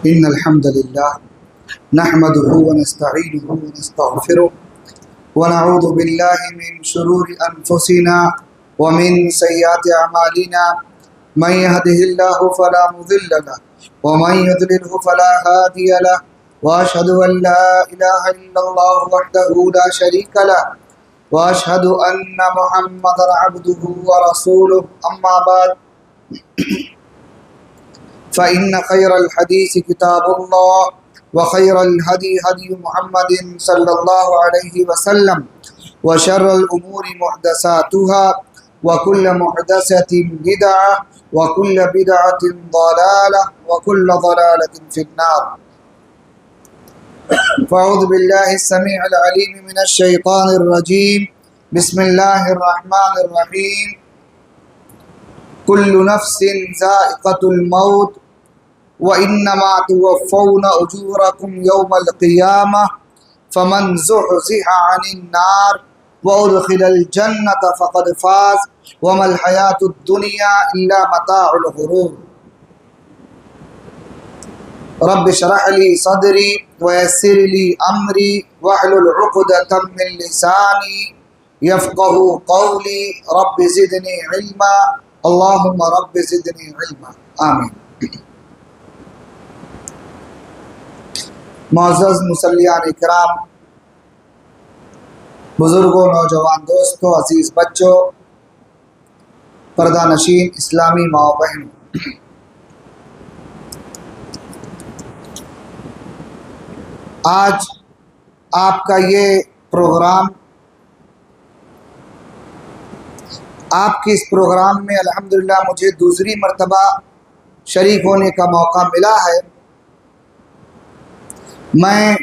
إن الحمد لله نحمده ونستعينه ونستغفره ونعوذ بالله من شرور أنفسنا ومن سيئات أعمالنا من يهده الله فلا مضل له ومن يضلله فلا هادي له وأشهد أن لا إله إلا الله وحده لا شريك له وأشهد أن محمدا عبده ورسوله أما بعد فإن خير الحديث كتاب الله وخير الهدي هدي محمد صلى الله عليه وسلم وشر الأمور محدثاتها وكل محدثة بدعة وكل بدعة ضلالة وكل ضلالة في النار. فأعوذ بالله السميع العليم من الشيطان الرجيم. بسم الله الرحمن الرحيم. كل نفس ذائقة الموت وإنما توفون أجوركم يوم القيامة فمن زحزح عن النار وأدخل الجنة فقد فاز وما الحياة الدنيا إلا متاع الغرور. رب اشرح لي صدري ويسر لي أمري واحلل عقدة من لساني يفقه قولي. رب زدني علما اللهم رب زدنی علما آمین. معزز مصلیان اکرام، بزرگوں، نوجوان دوستوں، عزیز بچوں، پردہ نشین اسلامی ماؤں بہنوں، آج آپ کا یہ پروگرام، آپ کے اس پروگرام میں الحمدللہ مجھے دوسری مرتبہ شریک ہونے کا موقع ملا ہے. میں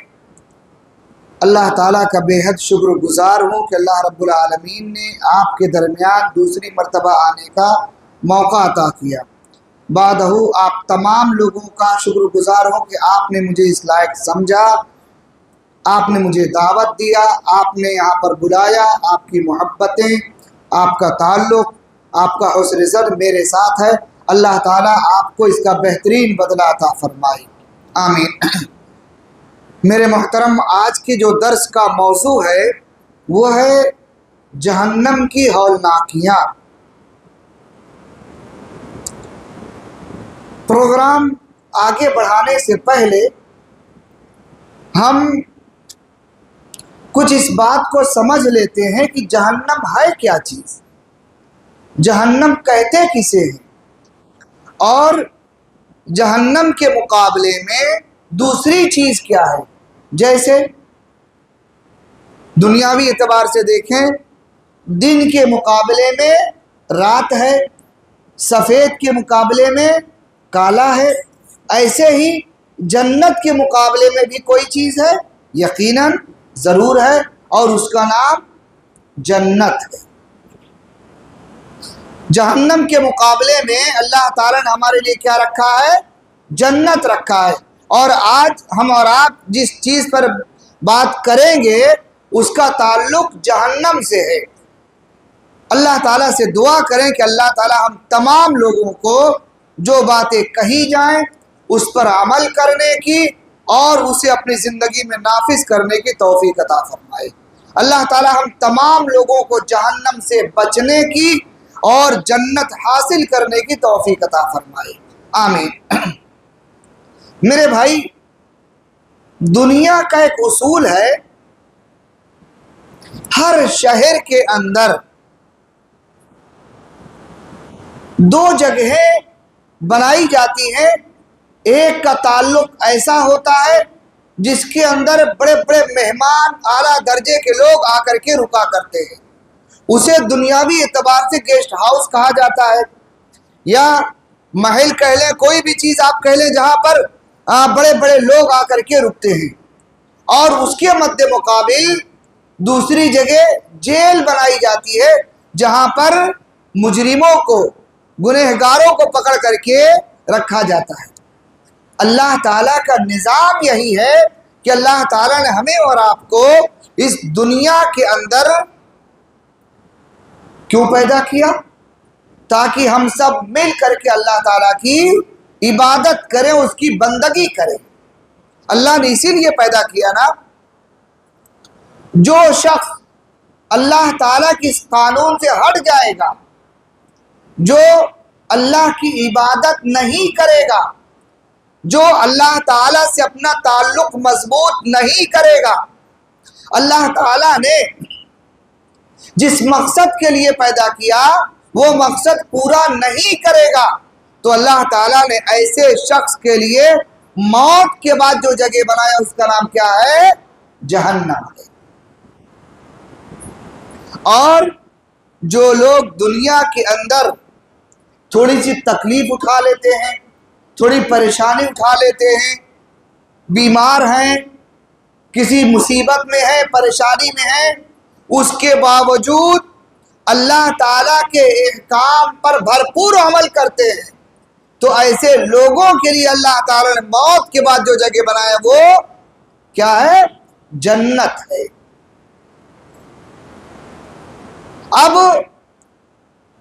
اللہ تعالیٰ کا بے حد شکر گزار ہوں کہ اللہ رب العالمین نے آپ کے درمیان دوسری مرتبہ آنے کا موقع عطا کیا. بعدہ آپ تمام لوگوں کا شکر گزار ہوں کہ آپ نے مجھے اس لائق سمجھا، آپ نے مجھے دعوت دیا، آپ نے یہاں پر بلایا. آپ کی محبتیں، آپ کا تعلق، آپ کا حسن ظن میرے ساتھ ہے. اللہ تعالیٰ آپ کو اس کا بہترین بدلہ عطا فرمائے آمین. میرے محترم، آج کے جو درس کا موضوع ہے وہ ہے جہنم کی ہولناکیاں. پروگرام آگے بڑھانے سے پہلے ہم کچھ اس بات کو سمجھ لیتے ہیں کہ جہنم ہے کیا چیز، جہنم کہتے کسے ہیں، اور جہنم کے مقابلے میں دوسری چیز کیا ہے. جیسے دنیاوی اعتبار سے دیکھیں، دن کے مقابلے میں رات ہے، سفید کے مقابلے میں کالا ہے. ایسے ہی جنت کے مقابلے میں بھی کوئی چیز ہے، یقیناً ضرور ہے، اور اس کا نام جنت ہے. جہنم کے مقابلے میں اللہ تعالیٰ نے ہمارے لیے کیا رکھا ہے؟ جنت رکھا ہے. اور آج ہم اور آپ جس چیز پر بات کریں گے اس کا تعلق جہنم سے ہے. اللہ تعالیٰ سے دعا کریں کہ اللہ تعالیٰ ہم تمام لوگوں کو جو باتیں کہی جائیں اس پر عمل کرنے کی اور اسے اپنی زندگی میں نافذ کرنے کی توفیق عطا فرمائے. اللہ تعالیٰ ہم تمام لوگوں کو جہنم سے بچنے کی اور جنت حاصل کرنے کی توفیق عطا فرمائے آمین. میرے بھائی، دنیا کا ایک اصول ہے، ہر شہر کے اندر دو جگہیں بنائی جاتی ہیں. ایک کا تعلق ایسا ہوتا ہے جس کے اندر بڑے بڑے مہمان، اعلیٰ درجے کے لوگ آ کر کے رکا کرتے ہیں. اسے دنیاوی اعتبار سے گیسٹ ہاؤس کہا جاتا ہے، یا محل کہہ لیں، کوئی بھی چیز آپ کہہ لیں جہاں پر بڑے بڑے لوگ آ کر کے رکتے ہیں. اور اس کے مد مقابل دوسری جگہ جیل بنائی جاتی ہے جہاں پر مجرموں کو، گنہگاروں کو پکڑ کر کے رکھا جاتا ہے. اللہ تعالیٰ کا نظام یہی ہے کہ اللہ تعالیٰ نے ہمیں اور آپ کو اس دنیا کے اندر کیوں پیدا کیا؟ تاکہ ہم سب مل کر کے اللہ تعالیٰ کی عبادت کریں، اس کی بندگی کریں۔ اللہ نے اسی لیے پیدا کیا نا، جو شخص اللہ تعالیٰ کی اس قانون سے ہٹ جائے گا، جو اللہ کی عبادت نہیں کرے گا، جو اللہ تعالیٰ سے اپنا تعلق مضبوط نہیں کرے گا، اللہ تعالیٰ نے جس مقصد کے لیے پیدا کیا وہ مقصد پورا نہیں کرے گا، تو اللہ تعالیٰ نے ایسے شخص کے لیے موت کے بعد جو جگہ بنایا اس کا نام کیا ہے؟ جہنم ہے۔ اور جو لوگ دنیا کے اندر تھوڑی سی تکلیف اٹھا لیتے ہیں، تھوڑی پریشانی اٹھا لیتے ہیں، بیمار ہیں، کسی مصیبت میں ہیں، پریشانی میں ہیں، اس کے باوجود اللہ تعالیٰ کے احکام پر بھرپور عمل کرتے ہیں، تو ایسے لوگوں کے لیے اللہ تعالیٰ نے موت کے بعد جو جگہ بنایا وہ کیا ہے؟ جنت ہے۔ اب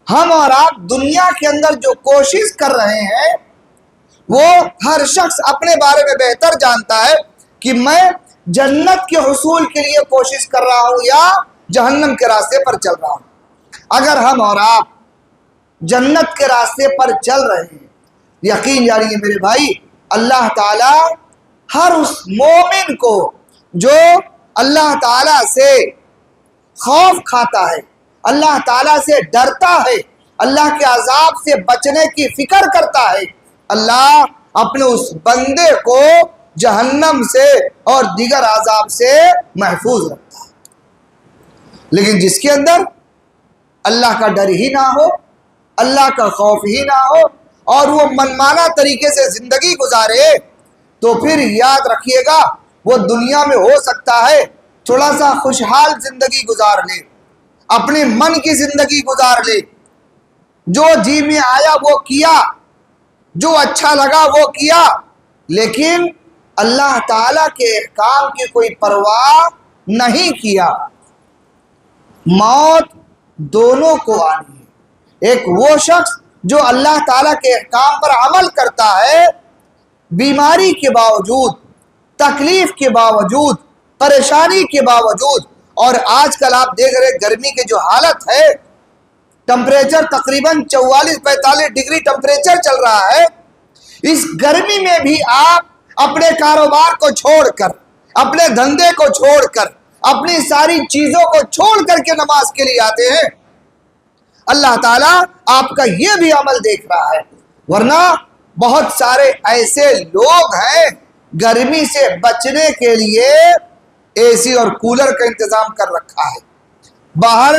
ہم اور آپ دنیا کے اندر جو کوشش کر رہے ہیں وہ ہر شخص اپنے بارے میں بہتر جانتا ہے کہ میں جنت کے حصول کے لیے کوشش کر رہا ہوں یا جہنم کے راستے پر چل رہا ہوں۔ اگر ہم اور آپ جنت کے راستے پر چل رہے ہیں، یقین جانیے میرے بھائی، اللہ تعالیٰ ہر اس مومن کو جو اللہ تعالیٰ سے خوف کھاتا ہے، اللہ تعالیٰ سے ڈرتا ہے، اللہ کے عذاب سے بچنے کی فکر کرتا ہے، اللہ اپنے اس بندے کو جہنم سے اور دیگر عذاب سے محفوظ رکھتا ہے۔ لیکن جس کے اندر اللہ کا ڈر ہی نہ ہو، اللہ کا خوف ہی نہ ہو، اور وہ منمانا طریقے سے زندگی گزارے، تو پھر یاد رکھیے گا وہ دنیا میں ہو سکتا ہے تھوڑا سا خوشحال زندگی گزار لے، اپنے من کی زندگی گزار لے، جو جی میں آیا وہ کیا، جو اچھا لگا وہ کیا، لیکن اللہ تعالیٰ کے احکام کی کوئی پرواہ نہیں کیا۔ موت دونوں کو آنی ہے۔ ایک وہ شخص جو اللہ تعالیٰ کے احکام پر عمل کرتا ہے، بیماری کے باوجود، تکلیف کے باوجود، پریشانی کے باوجود، اور آج کل آپ دیکھ رہے گرمی کے جو حالت ہے، ٹمپریچر تقریباً 44-45 ڈگری ٹمپریچر چل رہا ہے، اس گرمی میں بھی آپ اپنے کاروبار کو چھوڑ کر، اپنے دھندے کو چھوڑ کر، اپنی ساری چیزوں کو چھوڑ کر کے نماز کے لیے آتے ہیں۔ اللہ تعالیٰ آپ کا یہ بھی عمل دیکھ رہا ہے، ورنہ بہت سارے ایسے لوگ ہیں گرمی سے بچنے کے لیے اے سی اور کولر کا انتظام کر رکھا ہے، باہر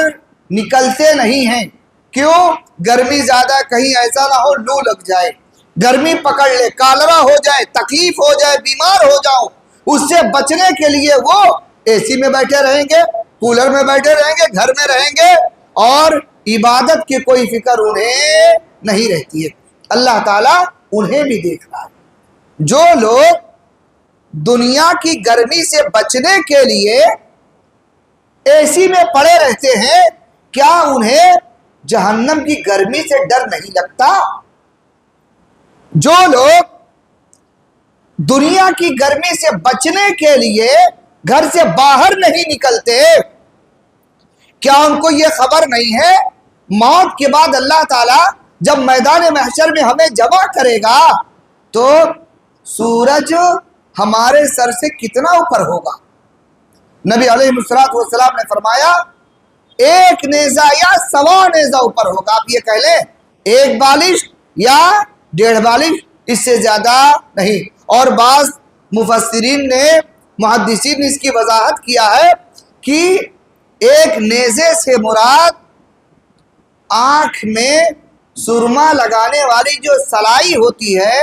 نکلتے نہیں ہیں۔ کیوں؟ گرمی زیادہ، کہیں ایسا نہ ہو لو لگ جائے، گرمی پکڑ لے، کالرا ہو جائے، تکلیف ہو جائے، بیمار ہو جاؤ، اس سے بچنے کے لیے وہ اے سی میں بیٹھے رہیں گے، کولر میں بیٹھے رہیں گے، گھر میں رہیں گے، اور عبادت کی کوئی فکر انہیں نہیں رہتی ہے۔ اللہ تعالیٰ انہیں بھی دیکھ رہا ہے۔ جو لوگ دنیا کی گرمی سے بچنے کے لیے اے سی میں پڑے رہتے ہیں، کیا انہیں جہنم کی گرمی سے ڈر نہیں لگتا؟ جو لوگ دنیا کی گرمی سے بچنے کے لیے گھر سے باہر نہیں نکلتے، کیا ان کو یہ خبر نہیں ہے موت کے بعد اللہ تعالیٰ جب میدان محشر میں ہمیں جمع کرے گا تو سورج ہمارے سر سے کتنا اوپر ہوگا؟ نبی علیہ السلام نے فرمایا 1 نیزہ یا 1.25 نیزہ اوپر ہوگا۔ آپ یہ کہہ لیں 1 بالش یا 1.5 بالش، اس سے زیادہ نہیں۔ اور بعض مفسرین نے، محدثین نے اس کی وضاحت کیا ہے کہ 1 نیزے سے مراد آنکھ میں سرما لگانے والی جو سلائی ہوتی ہے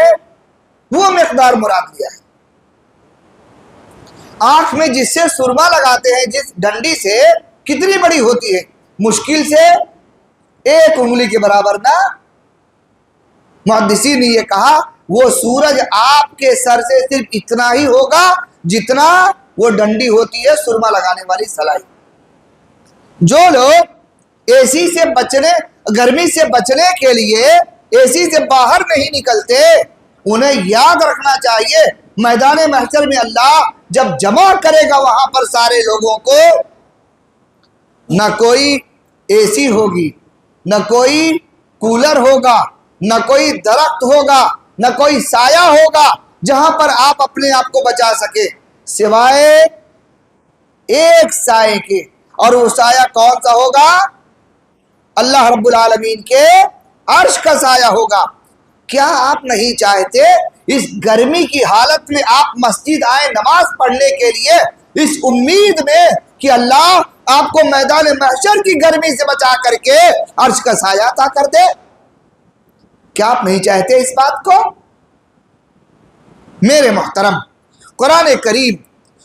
وہ مقدار مراد لیا ہے۔ آنکھ میں جس سے سرما لگاتے ہیں، جس ڈنڈی سے، کتنی بڑی ہوتی ہے؟ مشکل سے 1 انگلی کے برابر نا۔ محدثین نے یہ کہا وہ سورج آپ کے سر سے صرف اتنا ہی ہوگا جتنا وہ ڈنڈی ہوتی ہے سرما لگانے والی سلائی۔ جو لوگ اے سی سے بچنے، گرمی سے بچنے کے لیے اے سی سے باہر نہیں نکلتے، انہیں یاد رکھنا چاہیے میدان محشر میں اللہ جب جمع کرے گا وہاں پر سارے لوگوں کو، نہ کوئی اے سی ہوگی، نہ کوئی کولر ہوگا، نہ کوئی درخت ہوگا، نہ کوئی سایہ ہوگا جہاں پر آپ اپنے آپ کو بچا سکے، سوائے ایک سائے کے، اور وہ سایہ کون سا ہوگا؟ اللہ رب العالمین کے عرش کا سایہ ہوگا۔ کیا آپ نہیں چاہتے اس گرمی کی حالت میں آپ مسجد آئے نماز پڑھنے کے لیے، اس امید میں کہ اللہ آپ کو میدان محشر کی گرمی سے بچا کر کے عرش کا سایہ عطا کر دے؟ کیا آپ نہیں چاہتے اس بات کو؟ میرے محترم، قرآن کریم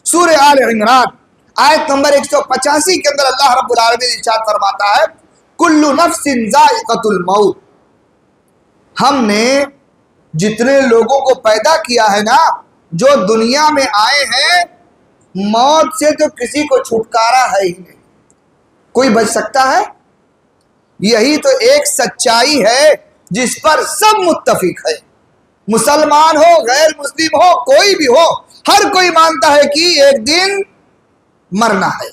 سورہ آل عمران آیت نمبر 185 کے اندر اللہ رب العالمین ارشاد فرماتا ہے کل نفس ذائقۃ الموت۔ ہم نے جتنے لوگوں کو پیدا کیا ہے نا، جو دنیا میں آئے ہیں، موت سے تو کسی کو چھٹکارا ہے ہی نہیں، کوئی بچ سکتا ہے؟ یہی تو ایک سچائی ہے جس پر سب متفق ہے، مسلمان ہو، غیر مسلم ہو، کوئی بھی ہو، ہر کوئی مانتا ہے کہ ایک دن مرنا ہے۔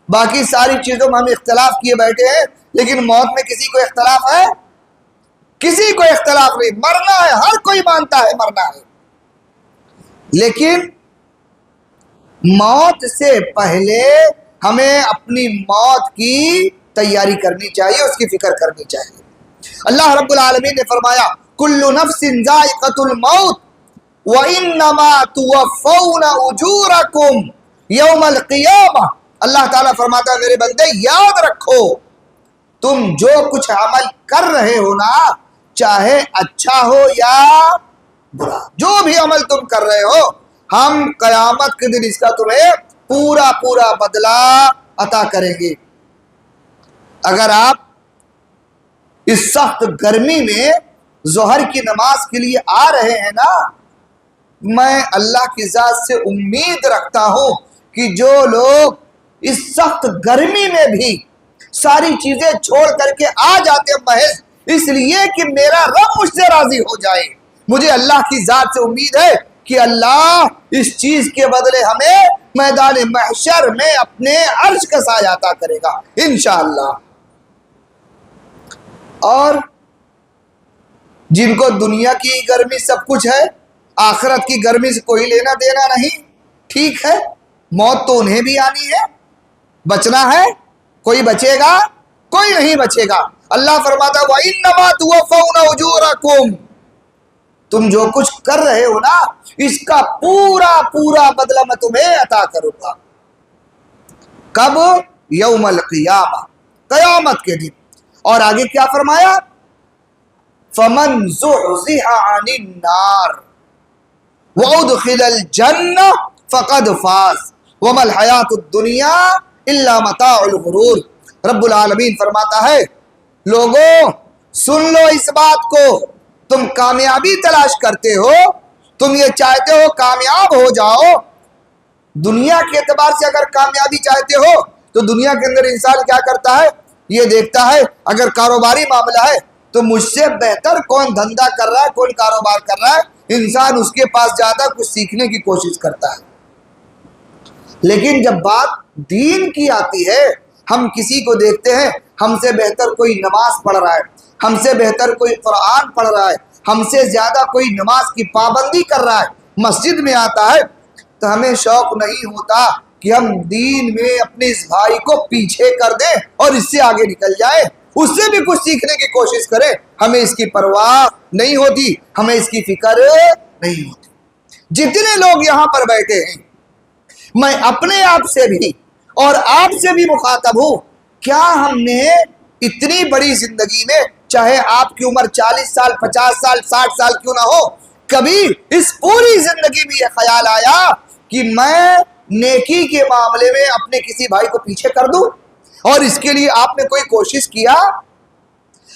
باقی ساری چیزوں میں ہم اختلاف کیے بیٹھے ہیں، لیکن موت میں کسی کو اختلاف ہے؟ کسی کو اختلاف نہیں، مرنا ہے، ہر کوئی مانتا ہے مرنا ہے۔ لیکن موت سے پہلے ہمیں اپنی موت کی تیاری کرنی چاہیے، اس کی فکر کرنی چاہیے۔ اللہ رب العالمین نے فرمایا کل نفس ذائقۃ الموت وانما توفون اجورکم یوم القیامہ۔ اللہ تعالیٰ فرماتا ہے میرے بندے یاد رکھو، تم جو کچھ عمل کر رہے ہو نا، چاہے اچھا ہو یا برا، جو بھی عمل تم کر رہے ہو، ہم قیامت کے دن اس کا تمہیں پورا پورا بدلہ عطا کریں گے۔ اگر آپ اس سخت گرمی میں ظہر کی نماز کے لیے آ رہے ہیں نا، میں اللہ کی ذات سے امید رکھتا ہوں کہ جو لوگ اس سخت گرمی میں بھی ساری چیزیں چھوڑ کر کے آ جاتے ہیں محض اس لیے کہ میرا رب مجھ سے راضی ہو جائے، مجھے اللہ کی ذات سے امید ہے کہ اللہ اس چیز کے بدلے ہمیں میدان محشر میں اپنے عرش کا سایہ عطا کرے گا انشاءاللہ۔ اور جن کو دنیا کی گرمی سب کچھ ہے، آخرت کی گرمی سے کوئی لینا دینا نہیں، ٹھیک ہے، موت تو انہیں بھی آنی ہے، بچنا ہے، کوئی بچے گا؟ کوئی نہیں بچے گا۔ اللہ فرماتا ہے وَإِنَّمَا تُوَفَّوْنَ أُجُورَكُمْ، تم جو کچھ کر رہے ہو نا، اس کا پورا پورا بدلہ میں تمہیں عطا کروں گا۔ کب؟ یوم القیامہ، قیامت کے دن۔ اور آگے کیا فرمایا؟ فَمَنْ زُحْزِحَ عَنِ النَّارِ وَأُدْخِلَ الْجَنَّةَ فَقَدْ فَازَ وَمَا الْحَيَاةُ الدُّنْيَا إِلَّا مَتَاعُ الْغُرُورِ۔ رب العالمین فرماتا ہے لوگوں سن لو اس بات کو، تم کامیابی تلاش کرتے ہو، تم یہ چاہتے ہو کامیاب ہو جاؤ، دنیا کے اعتبار سے اگر کامیابی چاہتے ہو تو دنیا کے اندر انسان کیا کرتا ہے؟ یہ دیکھتا ہے اگر کاروباری معاملہ ہے تو مجھ سے بہتر کون دھندا کر رہا ہے، کون کاروبار کر رہا ہے، انسان اس کے پاس جاتا ہے، کچھ سیکھنے کی کوشش کرتا ہے۔ لیکن جب بات دین کی آتی ہے، ہم کسی کو دیکھتے ہیں ہم سے بہتر کوئی نماز پڑھ رہا ہے، ہم سے بہتر کوئی قرآن پڑھ رہا ہے، ہم سے زیادہ کوئی نماز کی پابندی کر رہا ہے، مسجد میں آتا ہے، تو ہمیں شوق نہیں ہوتا کہ ہم دین میں اپنے اس بھائی کو پیچھے کر دیں اور اس سے آگے نکل جائیں، اس سے بھی کچھ سیکھنے کی کوشش کریں۔ ہمیں اس کی پرواہ نہیں ہوتی، ہمیں اس کی فکر نہیں ہوتی۔ جتنے لوگ یہاں پر بیٹھے ہیں، میں اپنے آپ سے بھی اور آپ سے بھی مخاطب ہوں، کیا ہم نے اتنی بڑی زندگی میں، چاہے آپ کی عمر 40 سال 50 سال 60 سال کیوں نہ ہو، کبھی اس پوری زندگی میں یہ خیال آیا کہ میں نیکی کے معاملے میں اپنے کسی بھائی کو پیچھے کر دوں؟ اور اس کے لیے آپ نے کوئی کوشش کیا؟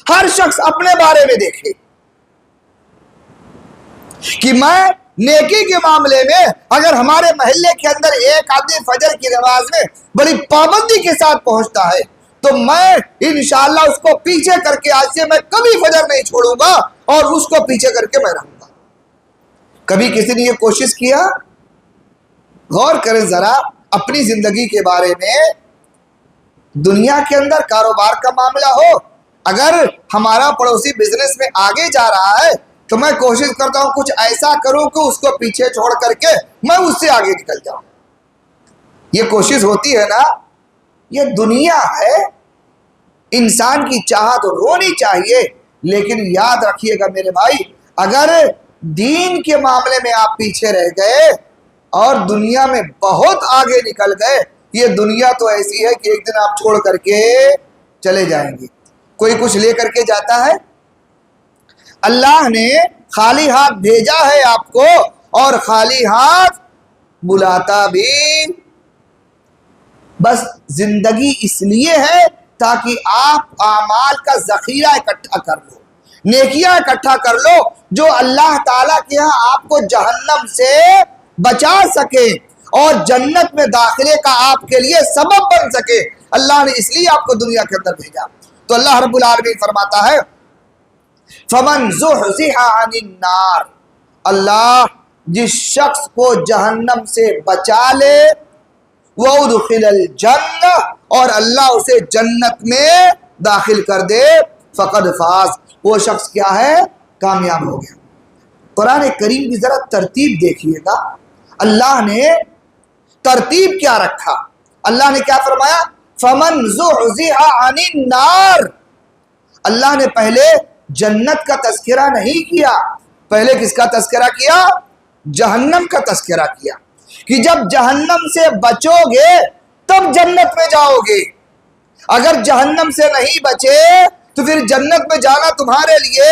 ہر شخص اپنے بارے میں دیکھے کہ میں نیکی کے معاملے میں اگر ہمارے محلے کے اندر ایک آدمی فجر کی نماز میں بڑی پابندی کے ساتھ پہنچتا ہے تو میں انشاءاللہ اس کو پیچھے کر کے آج سے میں کبھی فجر نہیں چھوڑوں گا اور اس کو پیچھے کر کے میں رہوں گا۔ کبھی کسی نے یہ کوشش کیا؟ غور کریں ذرا اپنی زندگی کے بارے میں. دنیا کے اندر کاروبار کا معاملہ ہو، اگر ہمارا پڑوسی بزنس میں آگے جا رہا ہے تو میں کوشش کرتا ہوں کچھ ایسا کروں کہ اس کو پیچھے چھوڑ کر کے میں اس سے آگے نکل جاؤں. یہ کوشش ہوتی ہے نا. یہ دنیا ہے، انسان کی چاہت ہونی چاہیے، لیکن یاد رکھیے گا میرے بھائی، اگر دین کے معاملے میں آپ پیچھے رہ گئے اور دنیا میں بہت آگے نکل گئے، یہ دنیا تو ایسی ہے کہ ایک دن آپ چھوڑ کر کے چلے جائیں گے. کوئی کچھ لے کر کے جاتا ہے؟ اللہ نے خالی ہاتھ بھیجا ہے آپ کو اور خالی ہاتھ بلاتا بھی. بس زندگی اس لیے ہے تاکہ آپ اعمال کا ذخیرہ اکٹھا کر لو، نیکیاں اکٹھا کر لو جو اللہ تعالیٰ کے ہاں آپ کو جہنم سے بچا سکے اور جنت میں داخلے کا آپ کے لیے سبب بن سکے. اللہ نے اس لیے آپ کو دنیا کے اندر بھیجا. تو اللہ رب العالمین فرماتا ہے فَمَنْ زُحْزِحَ عَنِ النَّارِ، اللہ جس شخص کو جہنم سے بچا لے، وَأُدْخِلَ الْجَنَّةَ، اور اللہ اسے جنت میں داخل کر دے، فَقَدْ فَازَ، وہ شخص کیا ہے؟ کامیاب ہو گیا. قرآن کریم کی ذرا ترتیب دیکھیے گا. اللہ نے ترتیب کیا رکھا؟ اللہ نے کیا فرمایا؟ فَمَنْ زُحْزِحَ عَنِ النَّارِ. اللہ نے پہلے جنت کا تذکرہ نہیں کیا، پہلے کس کا تذکرہ کیا؟ جہنم کا تذکرہ کیا کہ جب جہنم سے بچو گے تب جنت میں جاؤ گے. اگر جہنم سے نہیں بچے تو پھر جنت میں جانا تمہارے لیے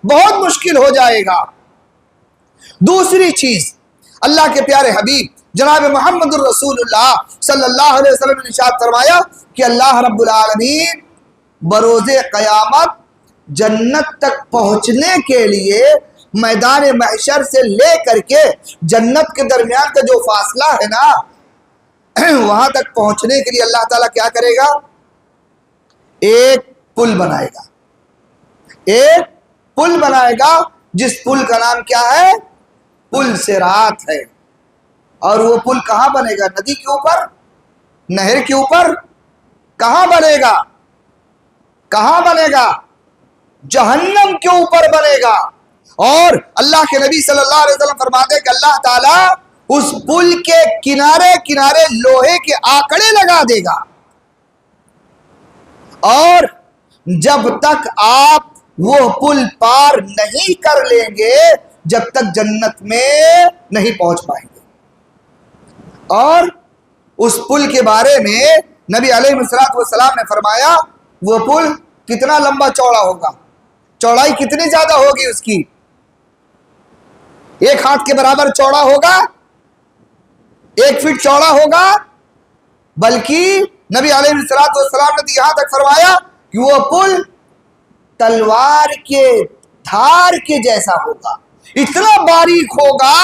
بہت مشکل ہو جائے گا. دوسری چیز، اللہ کے پیارے حبیب جناب محمد الرسول اللہ صلی اللہ علیہ وسلم نے ارشاد فرمایا کہ اللہ رب العالمین بروز قیامت جنت تک پہنچنے کے لیے میدان محشر سے لے کر کے جنت کے درمیان کا جو فاصلہ ہے نا، وہاں تک پہنچنے کے لیے اللہ تعالیٰ کیا کرے گا؟ ایک پل بنائے گا. ایک پل بنائے گا جس پل کا نام کیا ہے؟ پل صراط ہے. اور وہ پل کہاں بنے گا؟ ندی کے اوپر؟ نہر کے اوپر؟ کہاں بنے گا؟ کہاں بنے گا؟ جہنم کے اوپر بنے گا. اور اللہ کے نبی صلی اللہ علیہ وسلم فرماتے ہیں کہ اللہ تعالیٰ اس پل کے کنارے کنارے لوہے کے آکڑے لگا دے گا، اور جب تک آپ وہ پل پار نہیں کر لیں گے جب تک جنت میں نہیں پہنچ پائیں گے. اور اس پل کے بارے میں نبی علیہ السلام نے فرمایا وہ پل کتنا لمبا چوڑا ہوگا؟ چوڑائی کتنی زیادہ ہوگی اس کی؟ ایک ہاتھ کے برابر چوڑا ہوگا؟ 1 فٹ چوڑا ہوگا؟ بلکہ نبی علیہ السلام نے یہاں تک فرمایا کہ وہ پل تلوار کے دھار کے جیسا ہوگا. اتنا باریک ہوگا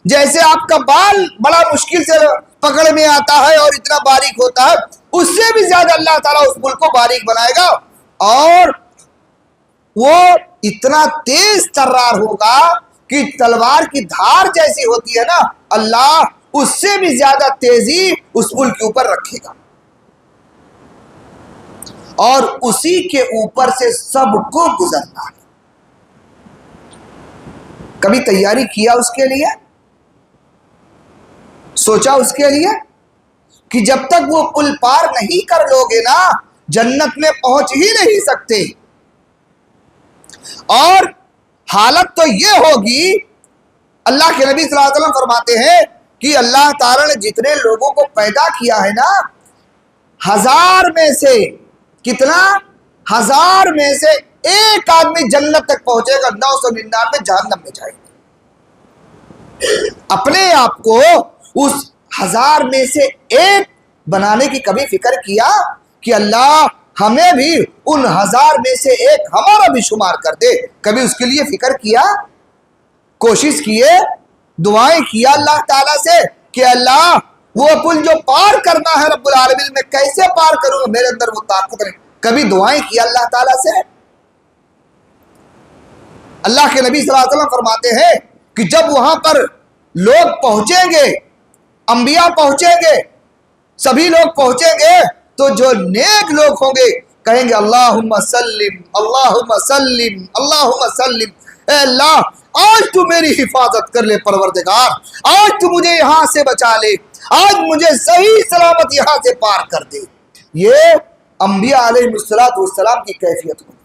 جیسے آپ کا بال بڑا مشکل سے پکڑ میں آتا ہے اور اتنا باریک ہوتا ہے، اس سے بھی زیادہ اللہ تعالیٰ اس پل کو باریک بنائے گا. اور وہ اتنا تیز ترار ہوگا کہ تلوار کی دھار جیسی ہوتی ہے نا، اللہ اس سے بھی زیادہ تیزی اس پل کے اوپر رکھے گا، اور اسی کے اوپر سے سب کو گزرنا ہے. کبھی تیاری کیا اس کے لیے؟ سوچا اس کے لیے کہ جب تک وہ پل پار نہیں کر لو گے نا جنت میں پہنچ ہی نہیں سکتے. اور حالت تو یہ ہوگی، اللہ کے نبی صلی اللہ علیہ وسلم فرماتے ہیں کہ اللہ تعالیٰ نے جتنے لوگوں کو پیدا کیا ہے نا، 1000 میں سے کتنا؟ 1000 میں سے ایک آدمی جنت تک پہنچے گا، 999 جہنم میں جائے گا. اپنے آپ کو اس 1000 میں سے ایک بنانے کی کبھی فکر کیا کہ اللہ ہمیں بھی ان 1000 میں سے ایک ہمارا بھی شمار کر دے؟ کبھی اس کے لیے فکر کیا؟ کوشش کیے؟ دعائیں کیا اللہ تعالیٰ سے کہ اللہ وہ پل جو پار کرنا ہے رب العالمین میں کیسے پار کروں گا، میرے اندر وہ طاقت نہیں؟ کبھی دعائیں کیا اللہ تعالیٰ سے؟ اللہ کے نبی صلی اللہ علیہ وسلم فرماتے ہیں کہ جب وہاں پر لوگ پہنچیں گے، انبیاء پہنچیں گے، سبھی لوگ پہنچیں گے، تو جو نیک لوگ ہوں گے کہیں گے اللہم سلم اللہم سلم اللہم سلم، اے اللہ آج تو میری حفاظت کر لے پروردگار، آج تو مجھے یہاں سے بچا لے، آج مجھے صحیح سلامت یہاں سے پار کر دے۔ یہ انبیاء علیہ السلام کی کیفیت ہوگی۔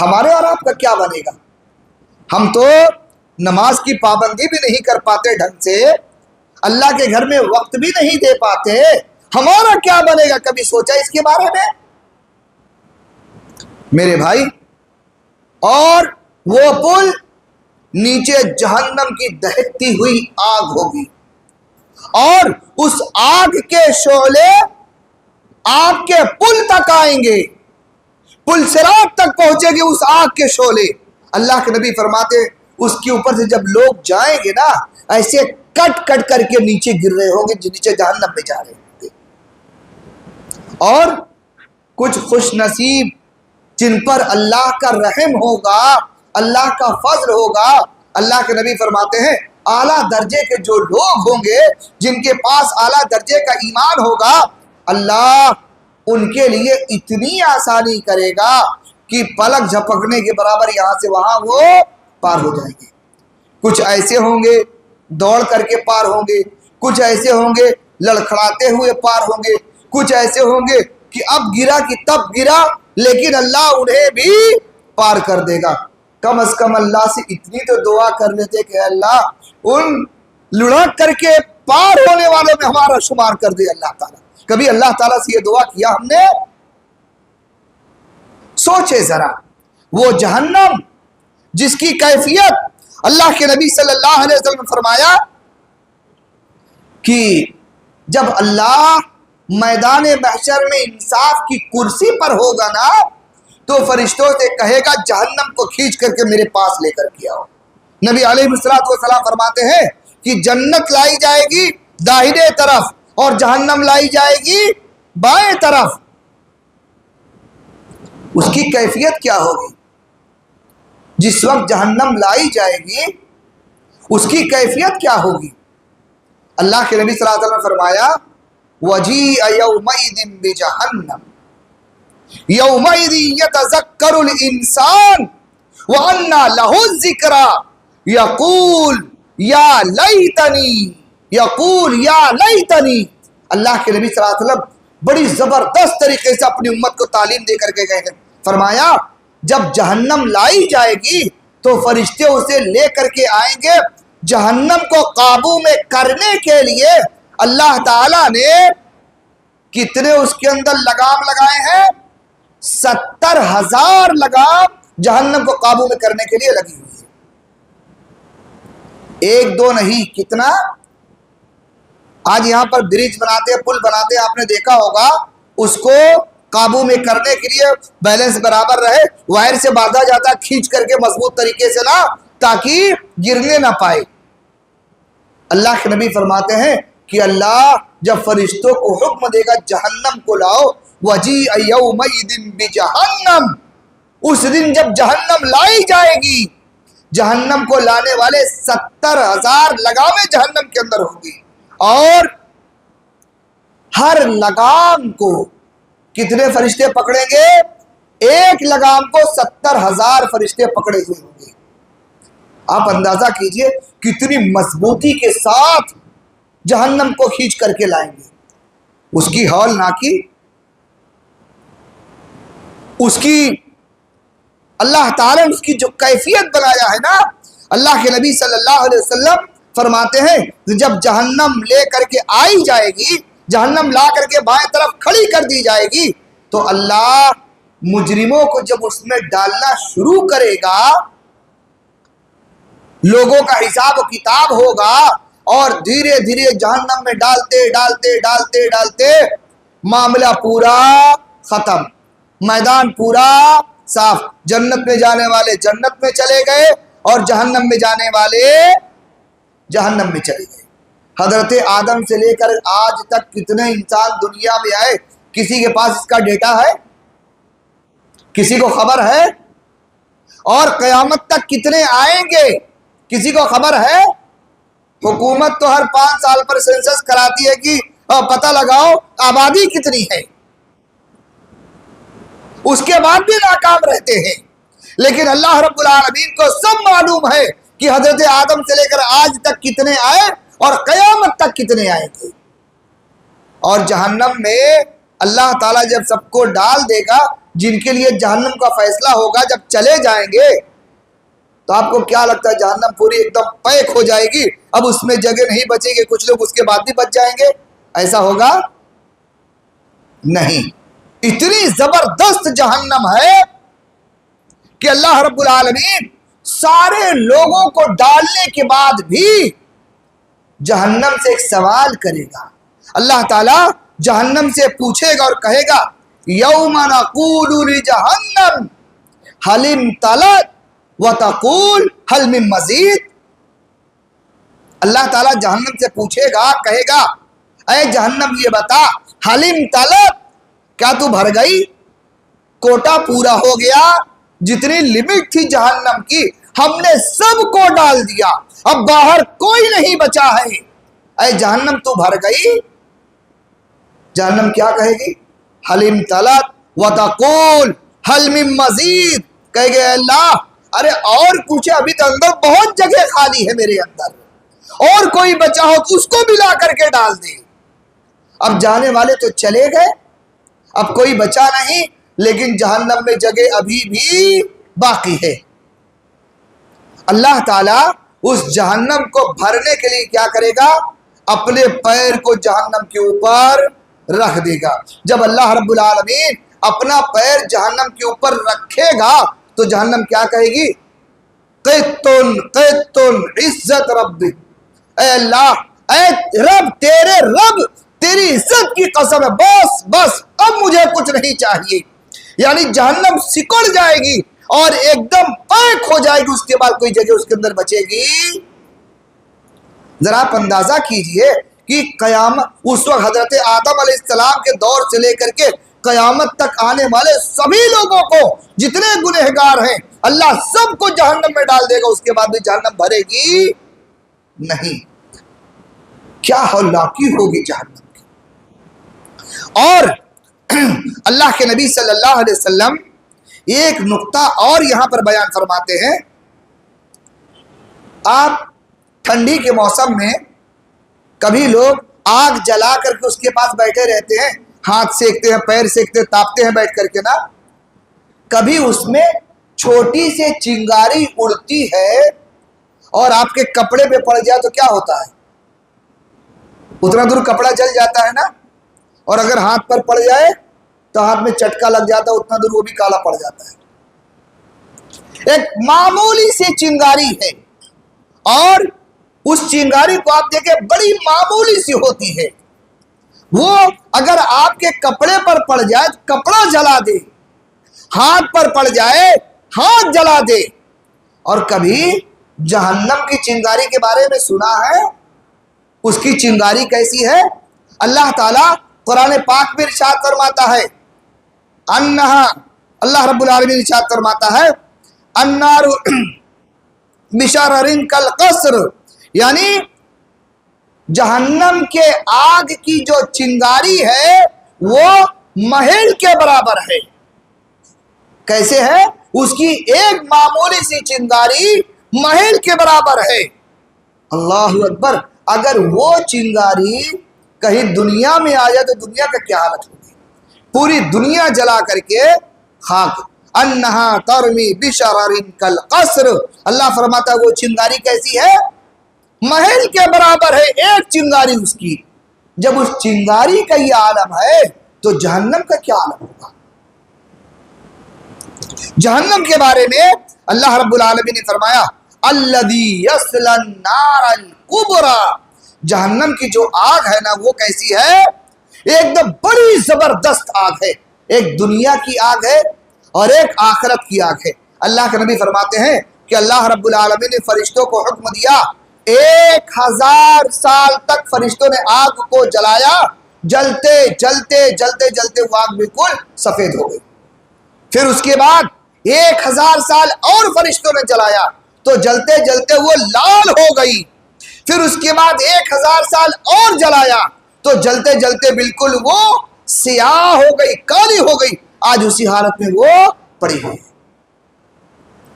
ہمارے اور آپ کا کیا بنے گا؟ ہم تو نماز کی پابندی بھی نہیں کر پاتے ڈھنگ سے، اللہ کے گھر میں وقت بھی نہیں دے پاتے، ہمارا کیا بنے گا؟ کبھی سوچا اس کے بارے میں؟ میرے بھائی، اور وہ پل نیچے جہنم کی دہکتی ہوئی آگ ہوگی، اور اس آگ کے شعلے آگ کے پل تک آئیں گے، پل صراط تک پہنچے گی اس آگ کے شعلے۔ اللہ کے نبی فرماتے اس کے اوپر سے جب لوگ جائیں گے نا، ایسے کٹ کٹ کر کے نیچے گر رہے ہوں گے، نیچے جہنم میں جا رہے ہوں گے۔ اور کچھ خوش نصیب جن پر اللہ کا رحم ہوگا، اللہ کا فضل ہوگا، اللہ کے نبی فرماتے ہیں اعلیٰ درجے کے جو لوگ ہوں گے، جن کے پاس اعلیٰ درجے کا ایمان ہوگا، اللہ ان کے لیے اتنی آسانی کرے گا کہ پلک جھپکنے کے برابر یہاں سے وہاں وہ پار ہو جائیں گے۔ کچھ ایسے ہوں گے دوڑ کر کے پار ہوں گے، کچھ ایسے ہوں گے لڑکھڑاتے ہوئے پار ہوں گے، کچھ ایسے ہوں گے کہ اب گرا کہ تب گرا، لیکن اللہ انہیں بھی پار کر دے گا۔ کم از کم اللہ سے اتنی تو دعا کر لیتے کہ اللہ ان لڑک کر کے پار ہونے والوں میں ہمارا شمار کر دے اللہ تعالیٰ۔ کبھی اللہ تعالیٰ سے یہ دعا کیا ہم نے؟ سوچے ذرا، وہ جہنم جس کی کیفیت اللہ کے نبی صلی اللہ علیہ وسلم نے فرمایا کہ جب اللہ میدان محشر میں انصاف کی کرسی پر ہوگا نا، تو فرشتوں سے کہے گا جہنم کو کھینچ کر کے میرے پاس لے کر کے آؤ۔ نبی علیہ السلام فرماتے ہیں کہ جنت لائی جائے گی داہنے طرف اور جہنم لائی جائے گی بائیں طرف۔ اس کی کیفیت کیا ہوگی؟ جس وقت جہنم لائی جائے گی اس کی کیفیت کیا ہوگی؟ اللہ کے نبی صلی اللہ علیہ وسلم نے فرمایا وَجِيءَ يَوْمَئِذٍ بِجَهَنَّمَ يَوْمَئِذٍ يَتَذَكَّرُ الْإِنسَانُ وَأَنَّى لَهُ الذِّكْرَى يَقُولُ يَا لَيْتَنِي۔ اللہ کے نبی صلی اللہ علیہ وسلم بڑی زبردست طریقے سے اپنی امت کو تعلیم دے کر کے گئے ہیں۔ فرمایا جب جہنم لائی جائے گی تو فرشتے اسے لے کر کے آئیں گے، جہنم کو قابو میں کرنے کے لیے اللہ تعالیٰ نے کتنے اس کے اندر لگام لگائے ہیں؟ 70,000 لگام جہنم کو قابو میں کرنے کے لیے لگی ہوئی ہے۔ ایک دو نہیں، کتنا؟ آج یہاں پر برج بناتے ہیں، پل بناتے ہیں، آپ نے دیکھا ہوگا، اس کو قابو میں کرنے کے لیے بیلنس برابر رہے وائر سے باندھا جاتا ہے کھینچ کر کے مضبوط طریقے سے، نا، تاکہ گرنے نہ پائے۔ اللہ کے نبی فرماتے ہیں کہ اللہ جب فرشتوں کو حکم دے گا جہنم کو لاؤ، وَجِيءَ يَوْمَئِذٍ بِجَهَنَّمَ، اس دن جب جہنم لائی جائے گی، جہنم کو لانے والے 70,000 لگامیں جہنم کے اندر ہوں گی، اور ہر لگام کو کتنے فرشتے پکڑیں گے؟ ایک لگام کو 70,000 فرشتے پکڑے ہوئے ہوں گے۔ آپ اندازہ کیجئے کتنی مضبوطی کے ساتھ جہنم کو کھینچ کر کے لائیں گے۔ اس کی ہول ناکی، اس کی اللہ تعالیٰ نے اس کی جو کیفیت بنایا ہے نا، اللہ کے نبی صلی اللہ علیہ وسلم فرماتے ہیں جب جہنم لے کر کے آئی جائے گی، جہنم لا کر کے بائیں طرف کھڑی کر دی جائے گی، تو اللہ مجرموں کو جب اس میں ڈالنا شروع کرے گا، لوگوں کا حساب و کتاب ہوگا، اور دھیرے دھیرے جہنم میں ڈالتے ڈالتے ڈالتے ڈالتے معاملہ پورا ختم، میدان پورا صاف، جنت میں جانے والے جنت میں چلے گئے اور جہنم میں جانے والے جہنم میں چلے گئے۔ حضرت آدم سے لے کر آج تک کتنے انسان دنیا میں آئے، کسی کے پاس اس کا ڈیٹا ہے؟ کسی کو خبر ہے؟ اور قیامت تک کتنے آئیں گے کسی کو خبر ہے؟ حکومت تو ہر 5 سال پر سینسس کراتی ہے کہ پتہ لگاؤ آبادی کتنی ہے، اس کے بعد بھی ناکام رہتے ہیں. لیکن اللہ رب العالمین کو سب معلوم ہے کہ حضرت آدم سے لے کر آج تک کتنے آئے اور قیامت تک کتنے آئیں گے. اور جہنم میں اللہ تعالیٰ جب سب کو ڈال دے گا، جن کے لیے جہنم کا فیصلہ ہوگا، جب چلے جائیں گے تو آپ کو کیا لگتا ہے جہنم پوری ایک دم پیک ہو جائے گی، اب اس میں جگہ نہیں بچے گی، کچھ لوگ اس کے بعد بھی بچ جائیں گے؟ ایسا ہوگا نہیں. اتنی زبردست جہنم ہے کہ اللہ رب العالمین سارے لوگوں کو ڈالنے کے بعد بھی جہنم سے ایک سوال کرے گا. اللہ تعالیٰ جہنم سے پوچھے گا اور کہے گا یوم نقول لجہنم هل امتلأت وتقول هل من مزید. اللہ تعالیٰ جہنم سے پوچھے گا، کہے گا اے جہنم یہ بتا هل امتلأت، کیا تو بھر گئی؟ کوٹا پورا ہو گیا؟ جتنی لمٹ تھی جہنم کی ہم نے سب کو ڈال دیا، اب باہر کوئی نہیں بچا ہے، اے جہنم تو بھر گئی؟ جہنم کیا کہے گی؟ حل امتلأت وتقول حل من مزید. کہے گے اللہ ارے اور کچھ ہے، ابھی تو اندر بہت جگہ خالی ہے میرے اندر، اور کوئی بچا ہو تو اس کو بھی لا کر کے ڈال دے. اب جانے والے تو چلے گئے، اب کوئی بچا نہیں، لیکن جہنم میں جگہ ابھی بھی باقی ہے. اللہ تعالیٰ اس جہنم کو بھرنے کے لیے کیا کرے گا؟ اپنے پیر کو جہنم کے اوپر رکھ دے گا. جب اللہ رب العالمین اپنا پیر جہنم کے اوپر رکھے گا تو جہنم کیا کہے گی؟ قطن قطن عزت رب، اے اللہ، اے رب، تیرے رب، تیری عزت کی قسم ہے، بس بس اب مجھے کچھ نہیں چاہیے. یعنی جہنم سکڑ جائے گی اور ایک دم پیک ہو جائے گی، اس کے بعد کوئی جگہ اس کے اندر بچے گی؟ ذرا آپ اندازہ کیجئے کہ قیامت اس وقت حضرت آدم علیہ السلام کے دور سے لے کر کے قیامت تک آنے والے سبھی لوگوں کو، جتنے گنہگار ہیں، اللہ سب کو جہنم میں ڈال دے گا، اس کے بعد بھی جہنم بھرے گی نہیں. کیا ہلاکی ہوگی جہنم کی. اور اللہ کے نبی صلی اللہ علیہ وسلم ایک نقطہ اور یہاں پر بیان فرماتے ہیں. آپ ٹھنڈی کے موسم میں کبھی لوگ آگ جلا کر کے اس کے پاس بیٹھے رہتے ہیں، ہاتھ سیکتے ہیں، پیر سیکتے ہیں، تاپتے ہیں بیٹھ کر کے نا. کبھی اس میں چھوٹی سے چنگاری اڑتی ہے اور آپ کے کپڑے پہ پڑ جائے تو کیا ہوتا ہے؟ اتنا دور کپڑا جل جاتا ہے نا، اور اگر ہاتھ پر پڑ جائے تو ہاتھ میں چٹکا لگ جاتا ہے، اتنا دور وہ بھی کالا پڑ جاتا ہے. ایک معمولی سی چنگاری ہے، اور اس چنگاری کو آپ دیکھیں بڑی معمولی سی ہوتی ہے، وہ اگر آپ کے کپڑے پر پڑ جائے کپڑا جلا دے، ہاتھ پر پڑ جائے ہاتھ جلا دے. اور کبھی جہنم کی چنگاری کے بارے میں سنا ہے؟ اس کی چنگاری کیسی ہے؟ اللہ تعالیٰ قرآن پاک میں ارشاد فرماتا ہے، انہا، اللہ رب العالمین ارشاد فرماتا ہے النار بشرر کالقصر، یعنی جہنم کے آگ کی جو چنگاری ہے وہ محل کے برابر ہے. کیسے ہے؟ اس کی ایک معمولی سی چنگاری محل کے برابر ہے. اللہ اکبر. اگر وہ چنگاری کہیں دنیا میں آ جائے تو دنیا کا کیا حالت ہوگی؟ پوری دنیا جلا کر کے خاک. انہا ترمی بشرر کالقصر، اللہ فرماتا ہے وہ چنگاری کیسی ہے؟ محل کے برابر ہے ایک چنگاری اس کی. جب اس چنگاری کا یہ عالم ہے تو جہنم کا کیا عالم ہوگا؟ جہنم کے بارے میں اللہ رب العالمین نے فرمایا الذی یصلی النار الکبری، جہنم کی جو آگ ہے نا وہ کیسی ہے؟ ایک دم بڑی زبردست آگ ہے. ایک دنیا کی آگ ہے اور ایک آخرت کی آگ ہے. اللہ کے نبی فرماتے ہیں کہ اللہ رب العالمین نے فرشتوں کو حکم دیا 1000 سال تک فرشتوں نے آگ کو جلایا، جلتے جلتے جلتے جلتے وہ آگ بالکل سفید ہو گئی. پھر اس کے بعد 1000 سال اور فرشتوں نے جلایا تو جلتے جلتے وہ لال ہو گئی، پھر اس کے بعد 1000 سال اور جلایا تو جلتے جلتے بالکل وہ سیاہ ہو گئی، کالی ہو گئی، آج اسی حالت میں وہ پڑی ہوئی ہے۔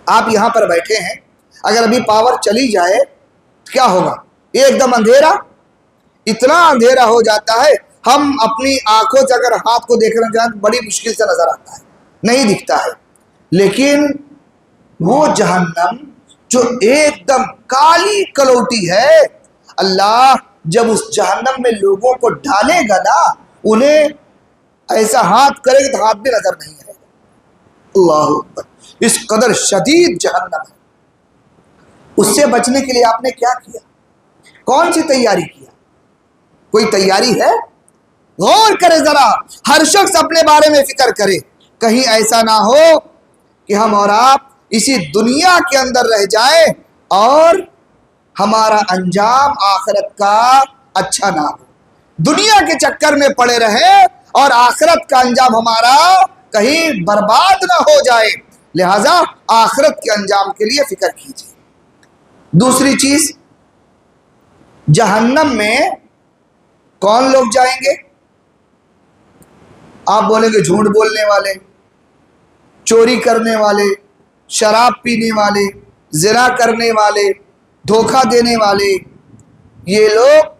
آپ یہاں پر بیٹھے ہیں، اگر ابھی پاور چلی جائے کیا ہوگا؟ ایک دم اندھیرا، اتنا اندھیرا ہو جاتا ہے، ہم اپنی آنکھوں سے اگر ہاتھ کو دیکھنا چاہیں تو بڑی مشکل سے نظر آتا ہے، نہیں دکھتا ہے۔ لیکن وہ جہنم جو ایک دم کالی کلوٹی ہے، اللہ جب اس جہنم میں لوگوں کو ڈالے گا نا، انہیں ایسا ہاتھ کرے گا تو ہاتھ بھی نظر نہیں آئے گا۔ اللہ اکبر، اس قدر شدید جہنم ہے۔ اس سے بچنے کے لیے آپ نے کیا کیا؟ کون سی تیاری کیا؟ کوئی تیاری ہے؟ غور کرے ذرا، ہر شخص اپنے بارے میں فکر کرے، کہیں ایسا نہ ہو کہ ہم اور آپ اسی دنیا کے اندر رہ جائیں اور ہمارا انجام آخرت کا اچھا نہ ہو، دنیا کے چکر میں پڑے رہیں اور آخرت کا انجام ہمارا کہیں برباد نہ ہو جائے۔ لہذا آخرت کے انجام کے لیے فکر کیجیے۔ دوسری چیز، جہنم میں کون لوگ جائیں گے؟ آپ بولیں گے جھوٹ بولنے والے، چوری کرنے والے، شراب پینے والے، زنا کرنے والے، دھوکہ دینے والے، یہ لوگ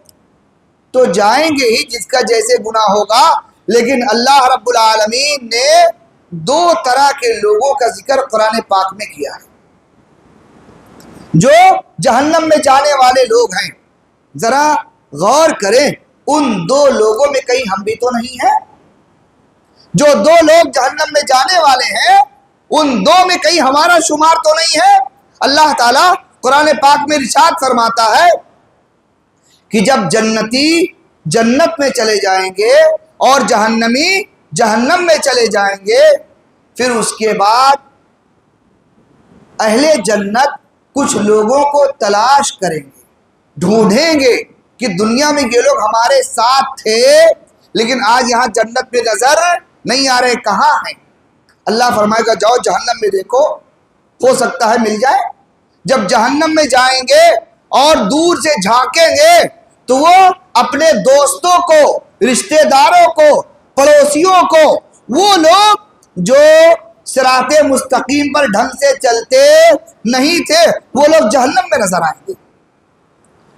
تو جائیں گے ہی، جس کا جیسے گناہ ہوگا۔ لیکن اللہ رب العالمین نے 2 طرح کے لوگوں کا ذکر قرآن پاک میں کیا ہے جو جہنم میں جانے والے لوگ ہیں۔ ذرا غور کریں، ان 2 لوگوں میں کہیں ہم بھی تو نہیں ہیں؟ جو 2 لوگ جہنم میں جانے والے ہیں، ان 2 میں کہیں ہمارا شمار تو نہیں ہے؟ اللہ تعالیٰ قرآن پاک میں ارشاد فرماتا ہے کہ جب جنتی جنت میں چلے جائیں گے اور جہنمی جہنم میں چلے جائیں گے، پھر اس کے بعد اہل جنت کچھ لوگوں کو تلاش کریں گے، ڈھونڈیں گے کہ دنیا میں یہ لوگ ہمارے ساتھ تھے لیکن آج یہاں جنت میں نظر نہیں آ رہے، کہاں ہیں؟ اللہ فرمائے گا جاؤ جہنم میں دیکھو، ہو سکتا ہے مل جائے۔ جب جہنم میں جائیں گے اور دور سے جھانکیں گے تو وہ اپنے دوستوں کو، رشتہ داروں کو، پڑوسیوں کو، وہ لوگ جو صراط مستقیم پر ڈھنگ سے چلتے نہیں تھے، وہ لوگ جہنم میں نظر آئیں گے۔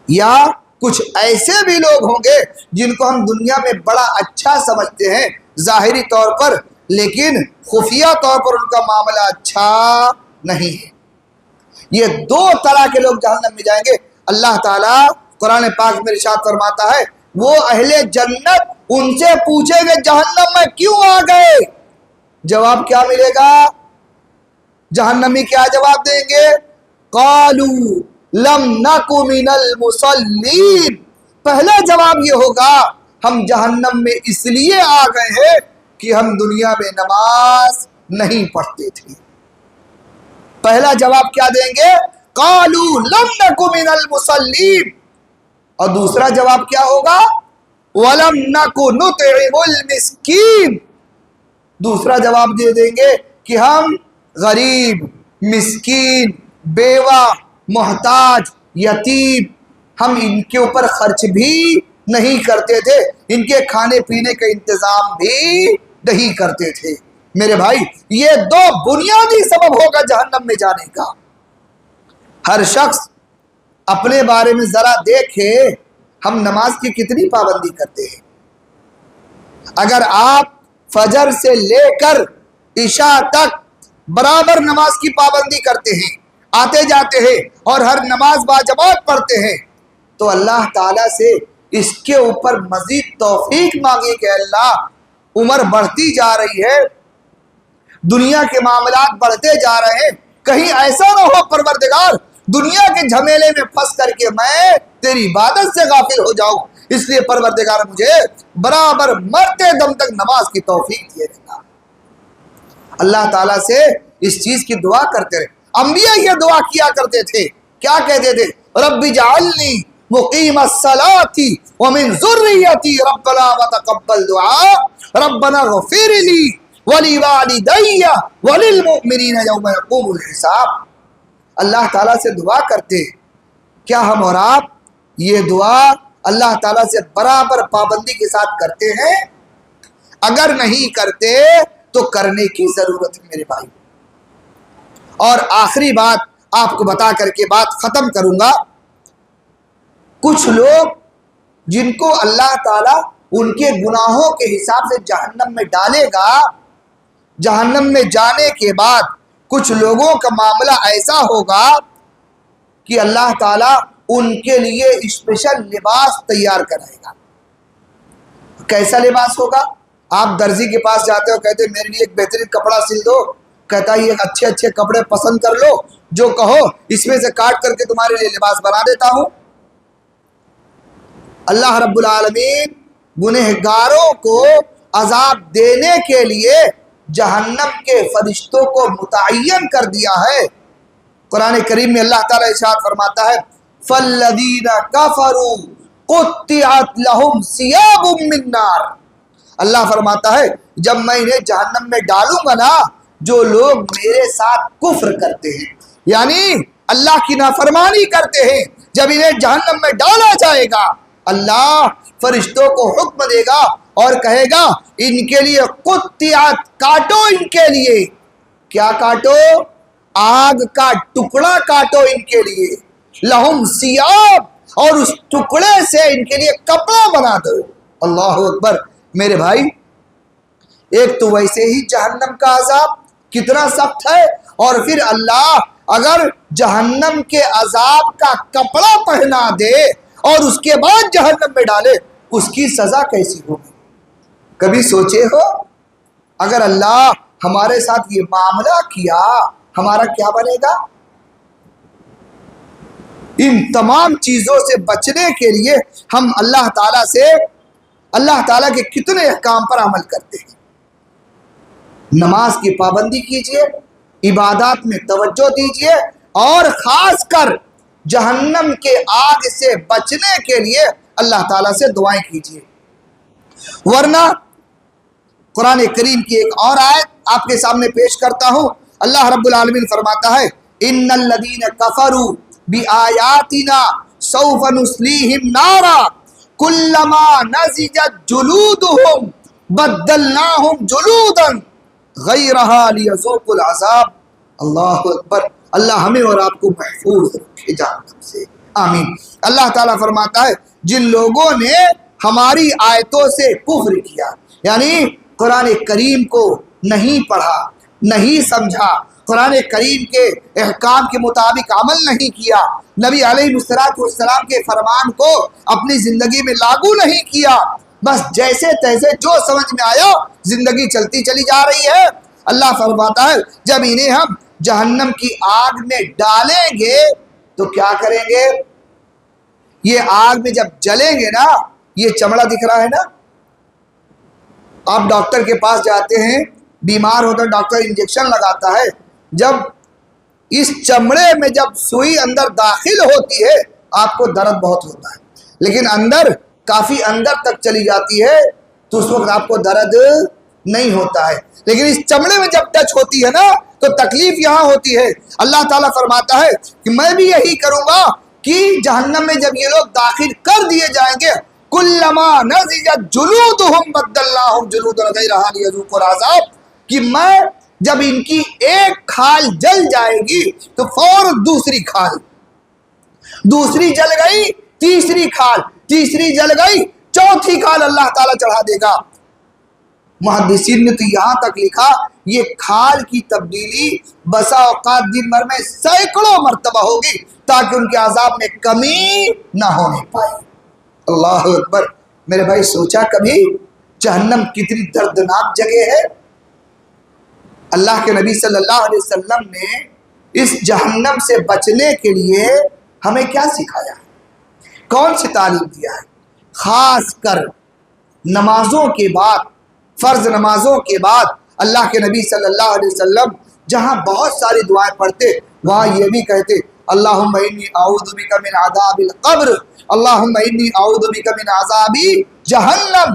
یا کچھ ایسے بھی لوگ ہوں گے جن کو ہم دنیا میں بڑا اچھا سمجھتے ہیں ظاہری طور پر، لیکن خفیہ طور پر ان کا معاملہ اچھا نہیں ہے۔ یہ 2 طرح کے لوگ جہنم میں جائیں گے۔ اللہ تعالیٰ قرآن پاک میں ارشاد فرماتا ہے وہ اہل جنت ان سے پوچھیں گے جہنم میں کیوں آ گئے؟ جواب کیا ملے گا؟ جہنمی کیا جواب دیں گے؟ قالوا لم نک من المصلین۔ پہلا جواب یہ ہوگا ہم جہنم میں اس لیے آ گئے ہیں کہ ہم دنیا میں نماز نہیں پڑھتے تھے۔ پہلا جواب کیا دیں گے؟ قالوا لم نک من المصلین۔ اور دوسرا جواب کیا ہوگا؟ ولم نک نطعم المسکین۔ دوسرا جواب دے دیں گے کہ ہم غریب، مسکین، بیوہ، محتاج، یتیم، ہم ان کے اوپر خرچ بھی نہیں کرتے تھے، ان کے کھانے پینے کا انتظام بھی نہیں کرتے تھے۔ میرے بھائی، یہ 2 بنیادی سبب ہوگا جہنم میں جانے کا۔ ہر شخص اپنے بارے میں ذرا دیکھے، ہم نماز کی کتنی پابندی کرتے ہیں؟ اگر آپ فجر سے لے کر عشاء تک برابر نماز کی پابندی کرتے ہیں، آتے جاتے ہیں اور ہر نماز باجماعت پڑھتے ہیں، تو اللہ تعالیٰ سے اس کے اوپر مزید توفیق مانگے کہ اللہ عمر بڑھتی جا رہی ہے، دنیا کے معاملات بڑھتے جا رہے ہیں، کہیں ایسا نہ ہو پروردگار دنیا کے جھمیلے میں پھنس کر کے میں تیری عبادت سے غافل ہو جاؤں، اس لیے پروردگار مجھے برابر مرتے دم تک نماز کی توفیق دیے رہنا۔ اللہ تعالیٰ سے اس چیز کی دعا کرتے رہے۔ انبیاء یہ دعا کیا کرتے تھے، کیا کہتے تھے؟ رب اجعلنی مقیم الصلاۃ ومن ذریتی ربنا وتقبل دعاء ربنا اغفر لی وَلِوَالِدَيَّ وَلِلْمُؤْمِنِينَ يَوْمَ يَقُومُ الْحِسَابُ۔ اللہ تعالیٰ سے دعا کرتے ہیں، کیا ہم اور آپ یہ دعا اللہ تعالیٰ سے برابر پابندی کے ساتھ کرتے ہیں؟ اگر نہیں کرتے تو کرنے کی ضرورت ہے میرے بھائی۔ اور آخری بات آپ کو بتا کر کے بات ختم کروں گا۔ کچھ لوگ جن کو اللہ تعالیٰ ان کے گناہوں کے حساب سے جہنم میں ڈالے گا، جہنم میں جانے کے بعد کچھ لوگوں کا معاملہ ایسا ہوگا کہ اللہ تعالیٰ ان کے لیے اسپیشل لباس تیار کرائے گا۔ کیسا لباس ہوگا؟ آپ درزی کے پاس جاتے ہو، کہتے میرے لیے ایک بہترین کپڑا سل دو، کہتا ہے یہ اچھے اچھے کپڑے پسند کر لو، جو کہو اس میں سے کاٹ کر کے تمہارے لیے لباس بنا دیتا ہوں۔ اللہ رب العالمین گنہگاروں کو عذاب دینے کے لیے جہنم کے فرشتوں کو متعین کر دیا ہے۔ قرآن کریم میں اللہ تعالیٰ ارشاد فرماتا ہے فَالَّذِينَ كَفَرُوا قُطِّعَتْ لَهُمْ ثِيَابٌ مِّن نَّارٍ۔ اللہ فرماتا ہے جب میں انہیں جہنم میں ڈالوں گا نا، جو لوگ میرے ساتھ کفر کرتے ہیں، یعنی اللہ کی نافرمانی کرتے ہیں، جب انہیں جہنم میں ڈالا جائے گا، اللہ فرشتوں کو حکم دے گا اور کہے گا ان کے لیے قطعت، کاٹو ان کے لیے۔ کیا کاٹو؟ آگ کا ٹکڑا کاٹو ان کے لیے، لہم ثیاب، اور اس ٹکڑے سے ان کے لیے کپڑا بنا دو۔ اللہ اکبر۔ میرے بھائی، ایک تو ویسے ہی جہنم کا عذاب کتنا سخت ہے، اور پھر اللہ اگر جہنم کے عذاب کا کپڑا پہنا دے اور اس کے بعد جہنم میں ڈالے، اس کی سزا کیسی ہوگی؟ کبھی سوچے ہو اگر اللہ ہمارے ساتھ یہ معاملہ کیا، ہمارا کیا بنے گا؟ ان تمام چیزوں سے بچنے کے لیے ہم اللہ تعالیٰ سے، اللہ تعالیٰ کے کتنے احکام پر عمل کرتے ہیں۔ نماز کی پابندی کیجئے، عبادات میں توجہ دیجئے، اور خاص کر جہنم کے آگ سے بچنے کے لیے اللہ تعالیٰ سے دعائیں کیجئے۔ ورنہ قرآن کریم کی ایک اور آیت آپ کے سامنے پیش کرتا ہوں۔ اللہ رب العالمین فرماتا ہے ان الذین کفروا بآیاتنا سوف نصلیہم نارا کلما نضجت جلودہم بدلناہم جلودا غیرہا لیذوقوا العذاب۔ اللہ اکبر۔ اللہ ہمیں اور آپ کو محفوظ رکھے جہنم سے، آمین۔ اللہ تعالیٰ فرماتا ہے جن لوگوں نے ہماری آیتوں سے کفر کیا، یعنی قرآن کریم کو نہیں پڑھا، نہیں سمجھا، قرآن کریم کے احکام کے مطابق عمل نہیں کیا، نبی علیہ السلام کے فرمان کو اپنی زندگی میں لاگو نہیں کیا، بس جیسے تیسے جو سمجھ میں آیا زندگی چلتی چلی جا رہی ہے، اللہ فرماتا ہے جب انہیں ہم جہنم کی آگ میں ڈالیں گے تو کیا کریں گے؟ یہ آگ میں جب جلیں گے نا، یہ چمڑا دکھ رہا ہے نا، آپ ڈاکٹر کے پاس جاتے ہیں، بیمار ہوتا ہے، ڈاکٹر انجیکشن لگاتا ہے، جب اس چمڑے میں جب سوئی اندر داخل ہوتی ہے آپ کو درد بہت ہوتا ہے، لیکن اندر کافی اندر تک چلی جاتی ہے تو اس وقت آپ کو درد نہیں ہوتا ہے، لیکن اس چمڑے میں جب ٹچ ہوتی ہے نا تو تکلیف یہاں ہوتی ہے۔ اللہ تعالیٰ فرماتا ہے کہ میں بھی یہی کروں گا کہ جہنم میں جب یہ لوگ داخل کر دیے جائیں گے کلما نضجت جلودہم بدلناہم جلودا غیرہا لیذوقوا العذاب، کہ میں جب ان کی ایک کھال جل جائے گی تو فوراً دوسری کھال، دوسری جل گئی تیسری کھال، تیسری جل گئی چوتھی کھال اللہ تعالیٰ چڑھا دے گا۔ محدثین نے تو یہاں تک لکھا یہ کھال کی تبدیلی بسا اوقات دن بھر میں سینکڑوں مرتبہ ہوگی تاکہ ان کے عذاب میں کمی نہ ہونے پائے۔ اللہ اکبر۔ میرے بھائی سوچا کبھی جہنم کتنی دردناک جگہ ہے؟ اللہ کے نبی صلی اللہ علیہ وسلم نے اس جہنم سے بچنے کے لیے ہمیں کیا سکھایا ہے؟ کون سی تعلیم دیا ہے؟ خاص کر نمازوں کے بعد، فرض نمازوں کے بعد اللہ کے نبی صلی اللہ علیہ وسلم جہاں بہت ساری دعائیں پڑھتے وہاں یہ بھی کہتے اللہم انی اعوذ بک من عذاب القبر، اللہم انی اعوذ بک من عذاب جہنم،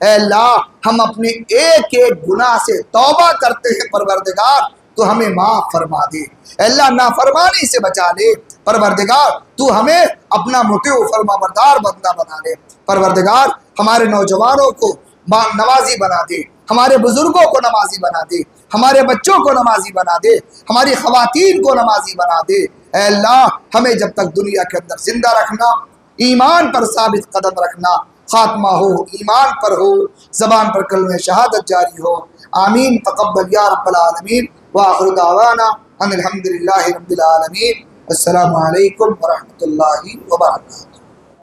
اے اللہ ہم اپنے ایک ایک گناہ سے توبہ کرتے ہیں پروردگار تو ہمیں معاف فرما دے، اے اللہ نافرمانی سے بچا لے پروردگار، تو ہمیں اپنا مطیع و فرما بردار بندہ بنا لے پروردگار، ہمارے نوجوانوں کو نمازی بنا دے، ہمارے بزرگوں کو نمازی بنا دے، ہمارے بچوں کو نمازی بنا دے، ہماری خواتین کو نمازی بنا دے، اے اللہ ہمیں جب تک دنیا کے اندر زندہ رکھنا، ایمان پر ثابت قدم رکھنا، خاتمہ ہو ایمان پر ہو، زبان پر کلمہ شہادت جاری ہو، آمین تقبل یا رب العالمین، وآخر دعوانا ان الحمدللہ رب العالمین، السلام علیکم ورحمۃ اللہ وبرکاتہ۔